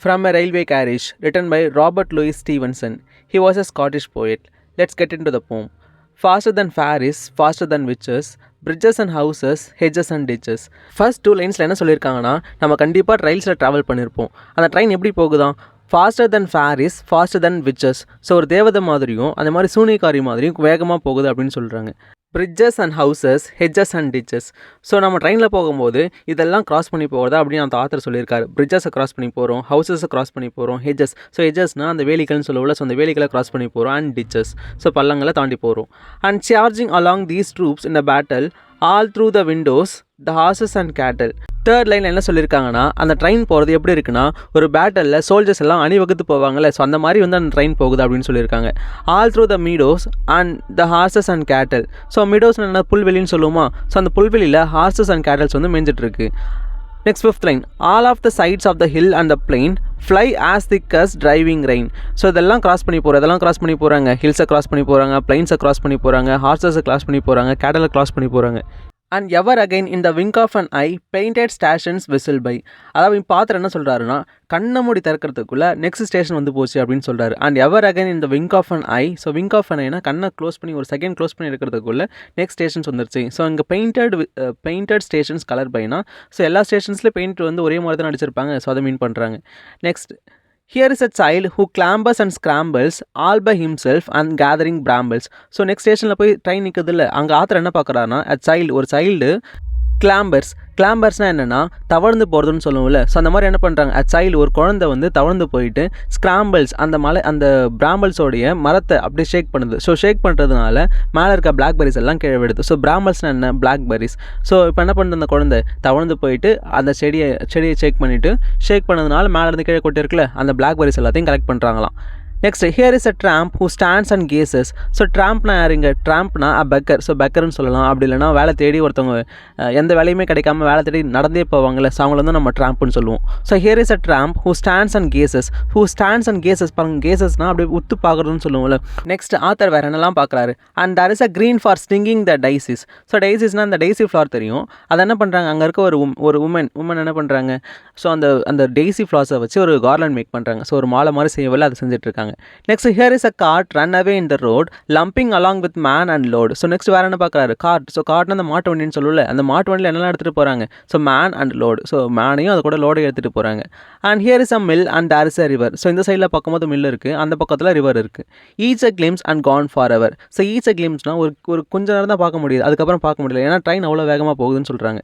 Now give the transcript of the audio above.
From a Railway Carriage, written by Robert Louis Stevenson. He was a Scottish poet. Let's get into the poem. Faster than Ferries, faster than witches, bridges and houses, hedges and ditches. First 2 லைன்ஸில் என்ன சொல்லியிருக்காங்கன்னா, நம்ம கண்டிப்பாக ட்ரெயில்ஸில் travel பண்ணியிருப்போம். அந்த train எப்படி போகுதான்? Faster than Faris, faster than witches. So ஒரு தேவதை மாதிரியும் அந்த மாதிரி சூனியக்காரி மாதிரியும் வேகமாக போகுது அப்படின்னு சொல்கிறாங்க. Bridges and houses, hedges and ditches. So நம்ம ட்ரெயினில் போகும்போது இதெல்லாம் கிராஸ் பண்ணி போகிறதா அப்படின்னு அந்த ஆத்தர் சொல்லியிருக்காரு. பிரிட்ஜஸை கிராஸ் பண்ணி போகிறோம், ஹவுசஸை கிராஸ் பண்ணி போகிறோம், ஹெட்ஜஸ். ஸோ ஹெட்ஜஸ்னால் அந்த வேலிகள்னு சொல்லுவோம்ல, ஸோ அந்த வேலிகளை கிராஸ் பண்ணி போகிறோம். அண்ட் டிச்சஸ், ஸோ பள்ளங்களை தாண்டி போகிறோம். And charging along these troops in the battle all through the Windows the horses and கேட்டல். தேர்ட் லைன் என்ன சொல்லியிருக்காங்கன்னா, அந்த ட்ரெயின் போகிறது எப்படி இருக்குன்னா, ஒரு பேட்டலில் சோல்ஜர்ஸ் எல்லாம் அணிவகுத்து போவாங்கள்ல, ஸோ அந்த மாதிரி வந்து அந்த ட்ரெயின் போகுது அப்படின்னு சொல்லியிருக்காங்க. All through the மீடோஸ் and the horses and கேட்டல். ஸோ மீடோஸ் என்ன புல்வெளின்னு சொல்லுவோமா, ஸோ அந்த புல்வெளியில் ஹார்சஸ் அண்ட் கேட்டல்ஸ் வந்து மேய்ஞ்சிட்டு இருக்கு. Next 5th line, all of the sides of the hill and the plain fly as thick as driving rain. So இதெல்லாம் cross பண்ணி போகிறோம், இதெல்லாம் கிராஸ் பண்ணி போகிறாங்க. ஹில்ஸை கிராஸ் பண்ணி போகிறாங்க, பிளைன்ஸை கிராஸ் பண்ணி போகிறாங்க, ஹார்சஸை கிராஸ் பண்ணி போகிறாங்க, கேட்டலை கிராஸ் பண்ணி போகிறாங்க. And ever again in the wink of an eye painted stations whistle by. அதாவது பாத்திரம் என்ன சொல்கிறாருன்னா, கண்ணை மூடி திறக்கிறதுக்குள்ளே நெக்ஸ்ட் ஸ்டேஷன் வந்து போச்சு அப்படின்னு சொல்கிறாரு. And ever again in the wink of an eye. So wink of an ஐனா கண்ணை க்ளோஸ் பண்ணி ஒரு செகண்ட் க்ளோஸ் பண்ணி இருக்கிறதுக்குள்ளே நெக்ஸ்ட் ஸ்டேஷன்ஸ் வந்துருச்சு. ஸோ இங்கே பெயிண்டட் ஸ்டேஷன்ஸ் கலர் பைனா, ஸோ எல்லா ஸ்டேஷன்ஸ்லேயும் பெயிண்ட் வந்து ஒரே மாதிரி தான் அடிச்சிருப்பாங்க. ஸோ அதை மீன் பண்ணுறாங்க. Next, here is a child who clambers and scrambles all by himself and gathering brambles. So next ஸ்டேஷனில் போய் ட்ரெயின் நிற்குது இல்லை, அங்கே ஆத்தர் என்ன பார்க்குறாருன்னா, ஒரு சைல்டு கிளாம்பர்ஸ்னால் என்னென்னா தவழ்ந்து போகிறதுன்னு சொல்லுவோம்ல. ஸோ அந்த மாதிரி என்ன பண்ணுறாங்க, ஒரு குழந்தை வந்து தவழ்ந்து போயிட்டு ஸ்கிராம்பிள்ஸ் அந்த பிராம்பிள்ஸோடைய மரத்தை அப்படியே ஷேக் பண்ணுது. ஸோ ஷேக் பண்ணுறதுனால மேலே இருக்க பிளாக்பெரிஸ் எல்லாம் கீழே விடுது. ஸோ பிராம்பிள்ஸ்னால் என்ன, பிளாக்பெரிஸ். ஸோ இப்போ என்ன பண்ணுது, அந்த குழந்தை தவழ்ந்து போயிட்டு அந்த செடியை ஷேக் பண்ணிவிட்டு, ஷேக் பண்ணதுனால மேலே இருந்து கீழே கொட்டிருக்குல்ல, அந்த பிளாக்பெரிஸ் எல்லாத்தையும் கலெக்ட் பண்ணுறாங்களாம். Next, here is a tramp who stands and gazes. So ட்ராம்ப்னா யாருங்க, ட்ராம்ப்னா அ பெக்கர். ஸோ பெக்கர்னு சொல்லலாம். அப்படி இல்லைனா வேலை தேடி ஒருத்தவங்க எந்த வேலையுமே கிடைக்காம வேலை தேடி நடந்தே போவாங்கல்ல, ஸோ அவங்கள வந்து நம்ம ட்ராம்ப்னு சொல்லுவோம். So here is a tramp who stands and cases. பாருங்க, கேசஸ்னால் அப்படியே உத்து பார்க்குறதுன்னு சொல்லுவோம்ல. நெக்ஸ்ட், ஆத்தர் வேறு என்னெல்லாம் பார்க்குறாரு. And there is a green for stringing the daisies. So டைசிஸ்னால் அந்த டெய்சி ஃப்ளவர் தெரியும். அதை என்ன பண்ணுறாங்க, அங்கே இருக்க ஒரு உமன் என்ன பண்ணுறாங்க, ஸோ அந்த டெய்சி ஃப்ளவர்ஸை வச்சு ஒரு கார்லண்ட் மேக் பண்ணுறாங்க. ஸோ ஒரு மாலை மாதிரி செய்யவில்லை, அதை செஞ்சுட்ருக்காங்க. Next, here is a cart run away in the road lumping along with man and load. So next வேறு என்ன பார்க்குறாரு, கார்ட். ஸோ கார்ட்னா அந்த மாட்டு வண்டின்னு சொல்லல, அந்த மாட்டு வண்டியில் என்னெல்லாம் எடுத்துகிட்டு போகிறாங்க, so man and load. So மேனையும் அது கூட லோடையும் எடுத்துகிட்டு போகிறாங்க. And here is a mill and there is a river. So இந்த சைடில் பார்க்கும்போது மில் இருக்குது, அந்த பக்கத்தில் ரிவர் இருக்குது. Each a glimpse and gone for ever. So each a கிளிம்ஸ்னால் ஒரு கொஞ்ச நேரம் தான் பார்க்க முடியுது, அதுக்கப்புறம் பார்க்க முடியல, ஏன்னா ட்ரெயின் அவ்வளோ வேகமாக போகுதுன்னு சொல்கிறாங்க.